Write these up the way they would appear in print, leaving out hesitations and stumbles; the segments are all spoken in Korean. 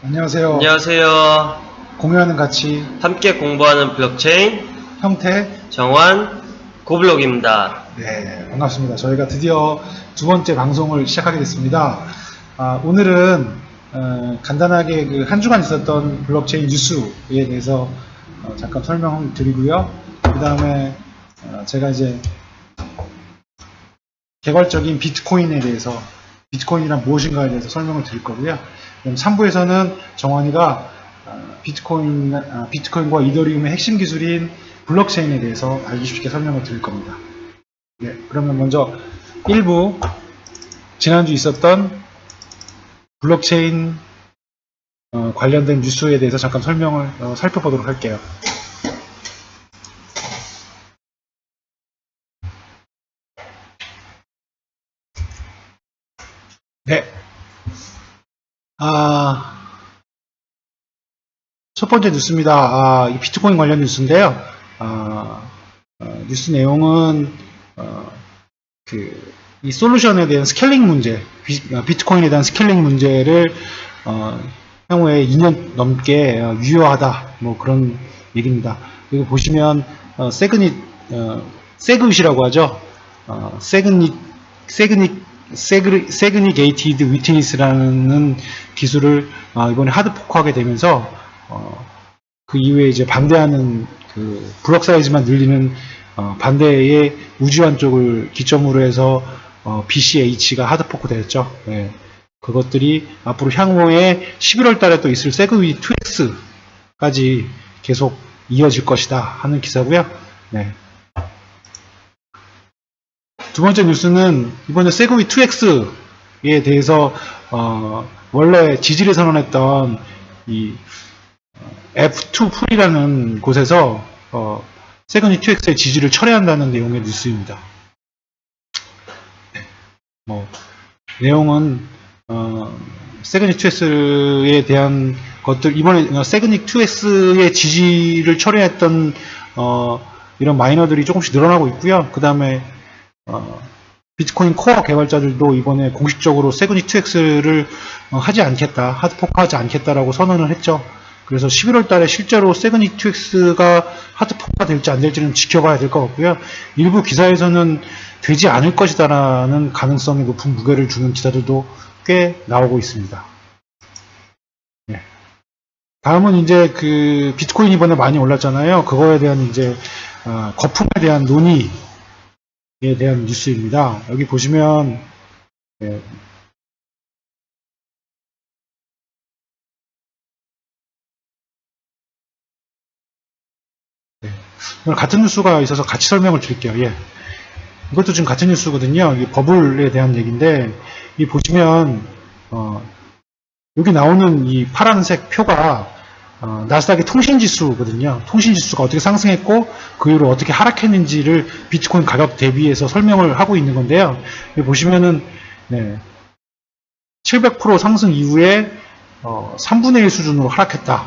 안녕하세요. 안녕하세요. 공유하는 가치 함께 공부하는 블록체인 형태. 정환 고블록입니다. 네, 반갑습니다. 저희가 드디어 두 번째 방송을 시작하게 됐습니다. 오늘은 간단하게 그 한 주간 있었던 블록체인 뉴스에 대해서 잠깐 설명을 드리고요. 그 다음에 제가 이제 개괄적인 비트코인에 대해서, 비트코인이란 무엇인가에 대해서 설명을 드릴 거고요. 그럼 3부에서는 정환이가 비트코인과 이더리움의 핵심 기술인 블록체인에 대해서 알기 쉽게 설명을 드릴 겁니다. 네, 그러면 먼저 1부, 지난주 있었던 블록체인 관련된 뉴스에 대해서 잠깐 설명을 살펴보도록 할게요. 네. 첫 번째 뉴스입니다. 이 비트코인 관련 뉴스인데요. 뉴스 내용은 이 솔루션에 대한 스케일링 문제, 비트코인에 대한 스케일링 문제를 향후에 2년 넘게 유효하다, 뭐 그런 얘기입니다. 여기 보시면 세그윗이라고 하죠. 세그니게이티드 위트니스라는 기술을 이번에 하드 포크하게 되면서 그 이후에 이제 반대하는 그 블록 사이즈만 늘리는 반대의 우주환 쪽을 기점으로 해서 BCH가 하드 포크 되었죠. 네. 그것들이 앞으로 향후에 11월 달에 또 있을 세그위 2X까지 계속 이어질 것이다 하는 기사고요. 네. 두 번째 뉴스는 이번에 세그위 2X에 대해서 원래 지지를 선언했던 이 F2 풀이라는 곳에서 세그위 2X의 지지를 철회한다는 내용의 뉴스입니다. 내용은 세그위 2X에 대한 것들, 이번에 세그위 2X의 지지를 철회했던 이런 마이너들이 조금씩 늘어나고 있고요. 그 다음에 비트코인 코어 개발자들도 이번에 공식적으로 세그위 2X를 하지 않겠다, 하드포크하지 않겠다라고 선언을 했죠. 그래서 11월 달에 실제로 세그위 2X가 하드포크가 될지 안 될지는 지켜봐야 될 것 같고요. 일부 기사에서는 되지 않을 것이다라는 가능성이 높은 무게를 주는 기사들도 꽤 나오고 있습니다. 네. 다음은 이제 그 비트코인 이번에 많이 올랐잖아요. 그거에 대한 이제 거품에 대한 논의에 대한 뉴스입니다. 여기 보시면 네. 같은 뉴스가 있어서 같이 설명을 드릴게요. 예. 이것도 지금 같은 뉴스거든요. 이 버블에 대한 얘기인데, 이 보시면 여기 나오는 이 파란색 표가 나스닥의 통신지수거든요. 통신지수가 어떻게 상승했고 그 이후로 어떻게 하락했는지를 비트코인 가격 대비해서 설명을 하고 있는 건데요. 여기 보시면은 700% 상승 이후에 3분의 1 수준으로 하락했다.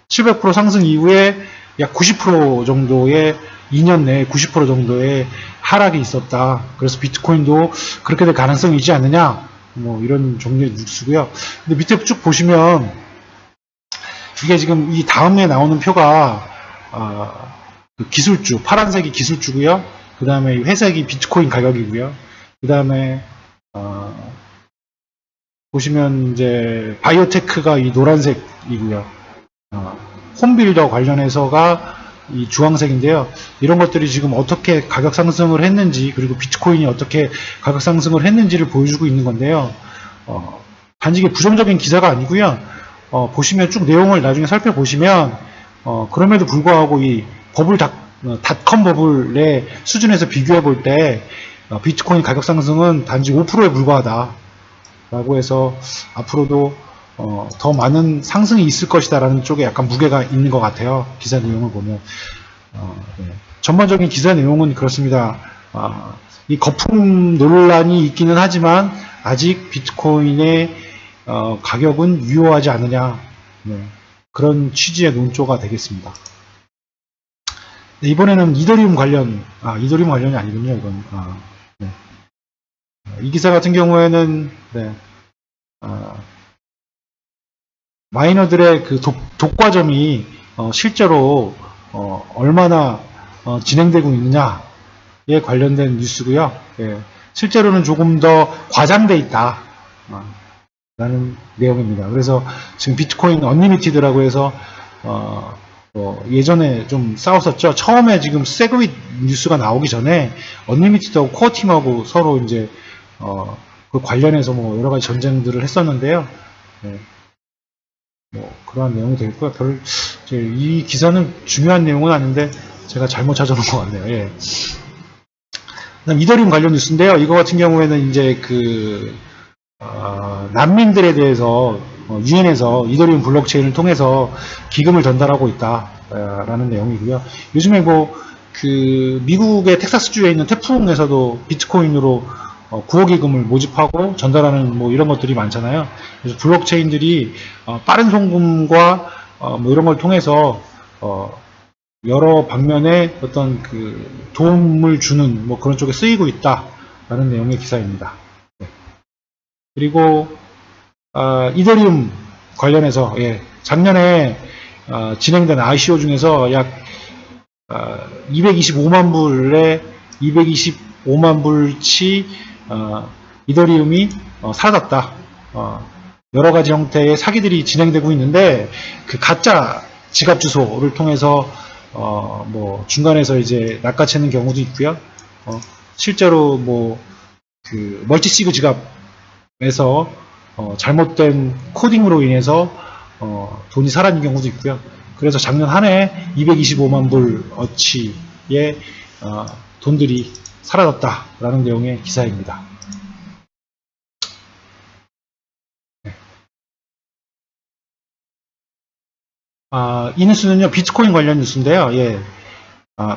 700% 상승 이후에 약 90% 정도의 2년 내에 90% 정도의 하락이 있었다. 그래서 비트코인도 그렇게 될 가능성이 있지 않느냐, 뭐 이런 종류의 뉴스고요. 근데 밑에 쭉 보시면 이게 지금 이 다음에 나오는 표가 기술주, 파란색이 기술주고요. 그 다음에 회색이 비트코인 가격이고요. 그 다음에 보시면 이제 바이오테크가 이 노란색이고요. 홈빌더 관련해서가 이 주황색인데요. 이런 것들이 지금 어떻게 가격 상승을 했는지, 그리고 비트코인이 어떻게 가격 상승을 했는지를 보여주고 있는 건데요. 단지 이게 부정적인 기사가 아니고요. 보시면 쭉 내용을 나중에 살펴보시면 그럼에도 불구하고 이 닷컴 버블의 수준에서 비교해 볼 때 비트코인 가격 상승은 단지 5%에 불과하다 라고 해서 앞으로도 더 많은 상승이 있을 것이다 라는 쪽에 약간 무게가 있는 것 같아요. 기사 내용을 보면. 네. 전반적인 기사 내용은 그렇습니다. 이 거품 논란이 있기는 하지만 아직 비트코인의 가격은 유효하지 않느냐, 그런 취지의 논조가 되겠습니다. 네, 이번에는 이더리움 관련이 아니군요. 이건 이 기사 같은 경우에는 마이너들의 그 독과점이 실제로 얼마나 진행되고 있느냐에 관련된 뉴스고요. 예, 실제로는 조금 더 과장돼 있다 라는 내용입니다. 그래서 지금 비트코인 언리미티드라고 해서 예전에 좀 싸웠었죠. 처음에 지금 세그윗 뉴스가 나오기 전에 언리미티드하고 코어팀하고 서로 이제 그 관련해서 뭐 여러 가지 전쟁들을 했었는데요. 예, 뭐 그러한 내용이 되겠고요. 이 기사는 중요한 내용은 아닌데 제가 잘못 찾아놓은 것 같네요. 예. 그다음 이더리움 관련 뉴스인데요. 이거 같은 경우에는 이제 난민들에 대해서 유엔에서 이더리움 블록체인을 통해서 기금을 전달하고 있다라는 내용이고요. 요즘에 미국의 텍사스주에 있는 태풍에서도 비트코인으로 구호기금을 모집하고 전달하는 뭐 이런 것들이 많잖아요. 그래서 블록체인들이 빠른 송금과 뭐 이런 걸 통해서 여러 방면에 어떤 도움을 주는 뭐 그런 쪽에 쓰이고 있다라는 내용의 기사입니다. 네. 그리고 이더리움 관련해서 작년에 진행된 ICO 중에서 약 225만 불에 225만 불치 이더리움이 사라졌다. 여러 가지 형태의 사기들이 진행되고 있는데 그 가짜 지갑 주소를 통해서 뭐 중간에서 이제 낚아채는 경우도 있고요. 실제로 뭐 멀티시그 지갑에서 잘못된 코딩으로 인해서 돈이 사라진 경우도 있고요. 그래서 작년 한 해 225만 불 어치의 돈들이 사라졌다라는 내용의 기사입니다. 네. 이 뉴스는요, 비트코인 관련 뉴스인데요. 예.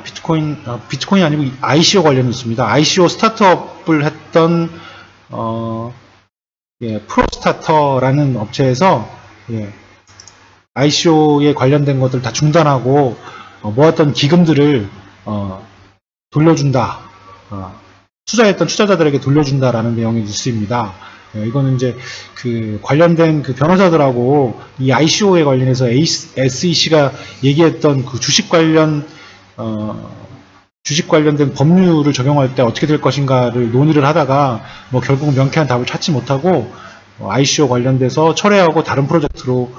비트코인이 아니고 ICO 관련 뉴스입니다. ICO 스타트업을 했던 프로스타터라는 업체에서 ICO에 관련된 것들 다 중단하고 모았던 기금들을 돌려준다. 투자했던 투자자들에게 돌려준다라는 내용의 뉴스입니다. 이거는 이제 관련된 변호사들하고 이 ICO에 관련해서 SEC가 얘기했던 주식 관련된 법률을 적용할 때 어떻게 될 것인가를 논의를 하다가 뭐 결국 명쾌한 답을 찾지 못하고 ICO 관련돼서 철회하고 다른 프로젝트로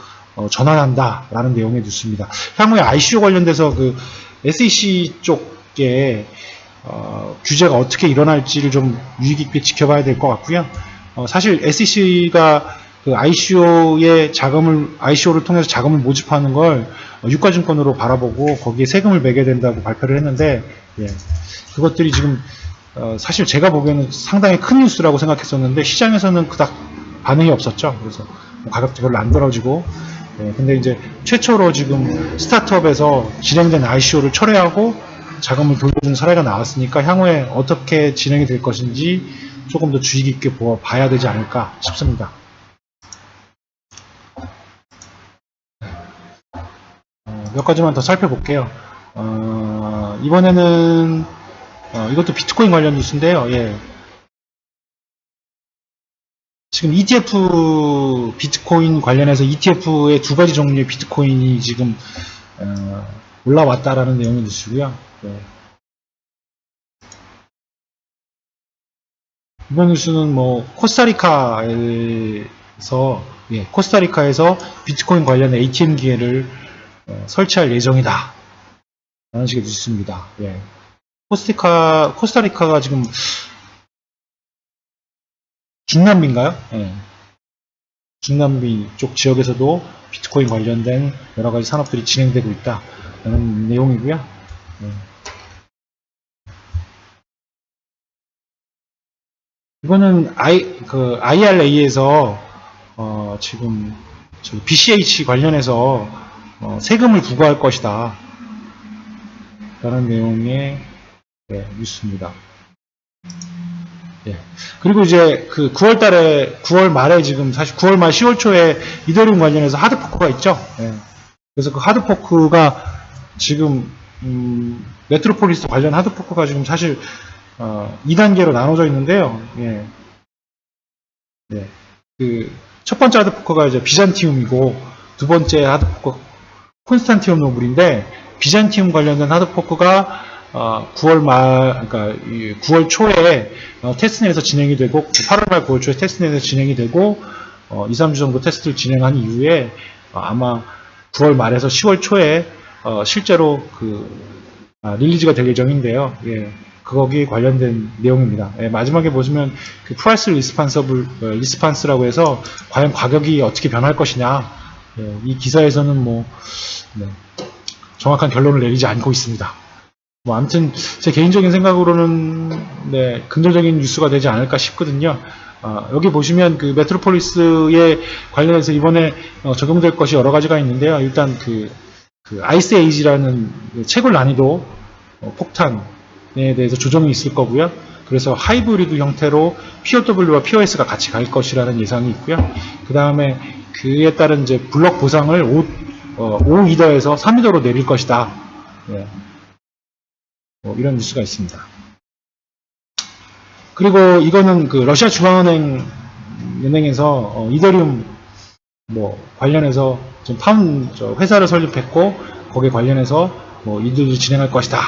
전환한다라는 내용의 뉴스입니다. 향후에 ICO 관련돼서 SEC 쪽에 규제가 어떻게 일어날지를 좀 유의 깊게 지켜봐야 될 것 같고요. 사실 SEC가 ICO를 통해서 자금을 모집하는 걸 유가증권으로 바라보고 거기에 세금을 매게 된다고 발표를 했는데, 그것들이 지금 사실 제가 보기에는 상당히 큰 뉴스라고 생각했었는데 시장에서는 그닥 반응이 없었죠. 그래서 가격도 별로 안 떨어지고, 근데 이제 최초로 지금 스타트업에서 진행된 ICO를 철회하고 자금을 돌려준 사례가 나왔으니까 향후에 어떻게 진행이 될 것인지 조금 더 주의 깊게 봐야 되지 않을까 싶습니다. 몇 가지만 더 살펴볼게요. 이번에는 이것도 비트코인 관련 뉴스인데요. 지금 ETF 비트코인 관련해서 ETF의 두 가지 종류의 비트코인이 지금 올라왔다라는 내용의 뉴스고요. 이번 뉴스는 뭐 코스타리카에서 비트코인 관련 ATM 기계를 설치할 예정이다 라는 식의 뉴스입니다. 코스타리카가 지금 중남미인가요? 중남미 쪽 지역에서도 비트코인 관련된 여러가지 산업들이 진행되고 있다라는 내용이고요. 이거는 IRA에서 지금 BCH 관련해서 세금을 부과할 것이다 라는 내용의 뉴스입니다. 그리고 이제 9월 말에 지금 사실 9월 말 10월 초에 이더리움 관련해서 하드포크가 있죠. 그래서 그 하드포크가 지금 메트로폴리스 관련 하드포크가 지금 사실 2단계로 나눠져 있는데요. 첫 번째 하드포크가 이제 비잔티움이고, 두 번째 하드포크 콘스탄티움 노블인데, 비잔티움 관련된 하드포크가 9월 말, 그러니까 9월 초에 테스트넷에서 진행이 되고, 8월 말 9월 초에 테스트넷에서 진행이 되고, 2, 3주 정도 테스트를 진행한 이후에 아마 9월 말에서 10월 초에 실제로 릴리즈가 될 예정인데요. 예, 거기에 관련된 내용입니다. 예, 마지막에 보시면 프라이스 리스판스라고 해서 과연 가격이 어떻게 변할 것이냐. 예, 이 기사에서는 네, 정확한 결론을 내리지 않고 있습니다. 아무튼 제 개인적인 생각으로는 네, 긍정적인 뉴스가 되지 않을까 싶거든요. 여기 보시면 메트로폴리스에 관련해서 이번에 적용될 것이 여러 가지가 있는데요. 일단 아이스 에이지라는 채굴 난이도 폭탄에 대해서 조정이 있을 거고요. 그래서 하이브리드 형태로 POW와 POS가 같이 갈 것이라는 예상이 있고요. 그 다음에 그에 따른 이제 블럭 보상을 5이더에서 3이더로 내릴 것이다. 네. 이런 뉴스가 있습니다. 그리고 이거는 러시아 중앙은행에서 이더리움 관련해서 좀 회사를 설립했고, 거기에 관련해서 이들이 진행할 것이다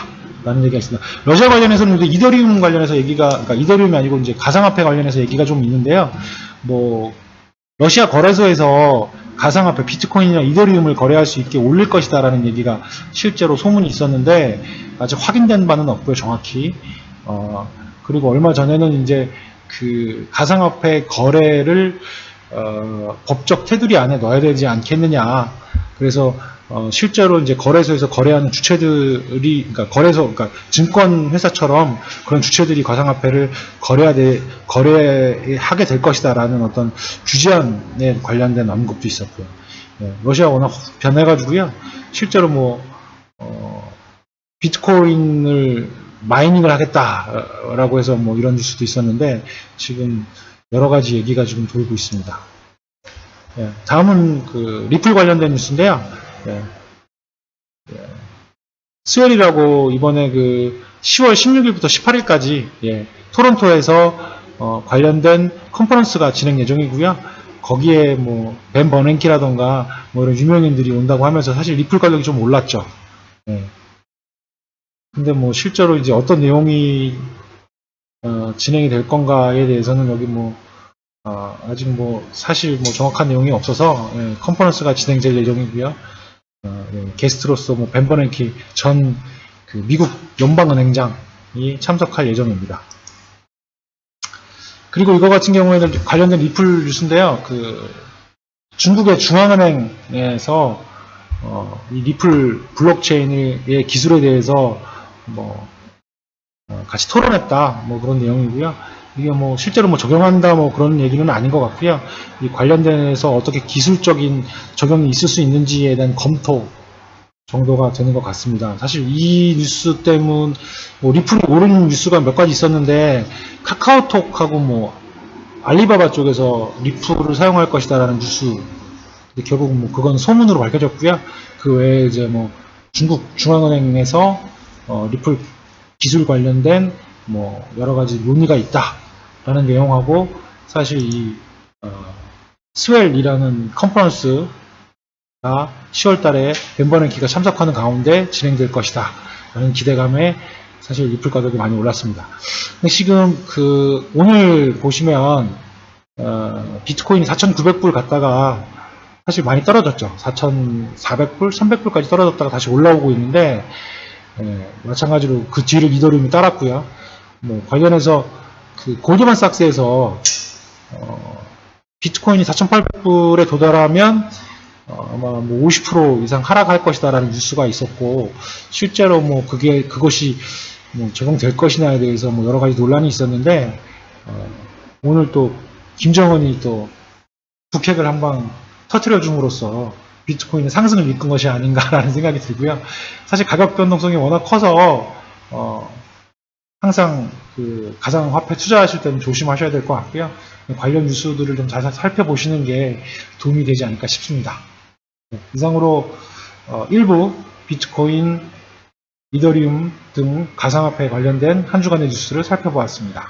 라는 얘기가 있습니다. 러시아 관련해서는 이더리움 관련해서 그러니까 이더리움이 아니고 이제 가상화폐 관련해서 얘기가 좀 있는데요. 러시아 거래소에서 가상화폐 비트코인이나 이더리움을 거래할 수 있게 올릴 것이다 라는 얘기가 실제로 소문이 있었는데, 아직 확인된 바는 없고요, 정확히. 그리고 얼마 전에는 이제 가상화폐 거래를 법적 테두리 안에 넣어야 되지 않겠느냐. 그래서 실제로 이제 거래소에서 거래하는 주체들이, 그러니까 증권 회사처럼 그런 주체들이 가상화폐를 거래하게 될 것이다라는 어떤 규제안에 관련된 언급도 있었고요. 네, 러시아 워낙 변해가지고요. 실제로 비트코인을 마이닝을 하겠다라고 해서 이런 뉴스도 있었는데, 지금 여러 가지 얘기가 지금 돌고 있습니다. 예, 다음은 리플 관련된 뉴스인데요. 예, 스웰이라고 이번에 10월 16일부터 18일까지 토론토에서 관련된 컨퍼런스가 진행 예정이고요. 거기에 벤 버냉키라던가 이런 유명인들이 온다고 하면서 사실 리플 가격이 좀 올랐죠. 예. 근데 실제로 이제 어떤 내용이 진행이 될 건가에 대해서는 여기 아직 사실 정확한 내용이 없어서 컨퍼런스가 진행될 예정이고요. 게스트로서 벤 버냉키 전 미국 연방은행장이 참석할 예정입니다. 그리고 이거 같은 경우에는 관련된 리플 뉴스인데요. 중국의 중앙은행에서 이 리플 블록체인의 기술에 대해서 같이 토론했다, 그런 내용이고요. 이게 실제로 적용한다, 그런 얘기는 아닌 것 같고요. 이 관련돼서 어떻게 기술적인 적용이 있을 수 있는지에 대한 검토 정도가 되는 것 같습니다. 사실 이 뉴스 때문에 리플이 오른 뉴스가 몇 가지 있었는데, 카카오톡하고 알리바바 쪽에서 리플을 사용할 것이다라는 뉴스, 결국 그건 소문으로 밝혀졌고요. 그 외에 이제 중국 중앙은행에서 리플 기술 관련된 여러 가지 논의가 있다라는 내용하고, 사실 이 스웰이라는 컨퍼런스가 10월 달에 벤 버냉키가 참석하는 가운데 진행될 것이다 라는 기대감에 사실 리플 가격이 많이 올랐습니다. 근데 지금 오늘 보시면 비트코인이 4,900불 갔다가 사실 많이 떨어졌죠. 4,400불, 300불까지 떨어졌다가 다시 올라오고 있는데, 마찬가지로 그 뒤를 이더리움이 따랐고요. 관련해서 골드만삭스에서 비트코인이 4,800불에 도달하면 아마 50% 이상 하락할 것이다라는 뉴스가 있었고, 실제로 그것이 적용될 것이냐에 대해서 여러 가지 논란이 있었는데, 오늘 또 김정은이 또 북핵을 한방 터트려 줌으로써 비트코인의 상승을 이끈 것이 아닌가라는 생각이 들고요. 사실 가격 변동성이 워낙 커서 항상 가상화폐 투자하실 때는 조심하셔야 될 것 같고요. 관련 뉴스들을 좀 잘 살펴보시는 게 도움이 되지 않을까 싶습니다. 이상으로 일부 비트코인, 이더리움 등 가상화폐에 관련된 한 주간의 뉴스를 살펴보았습니다.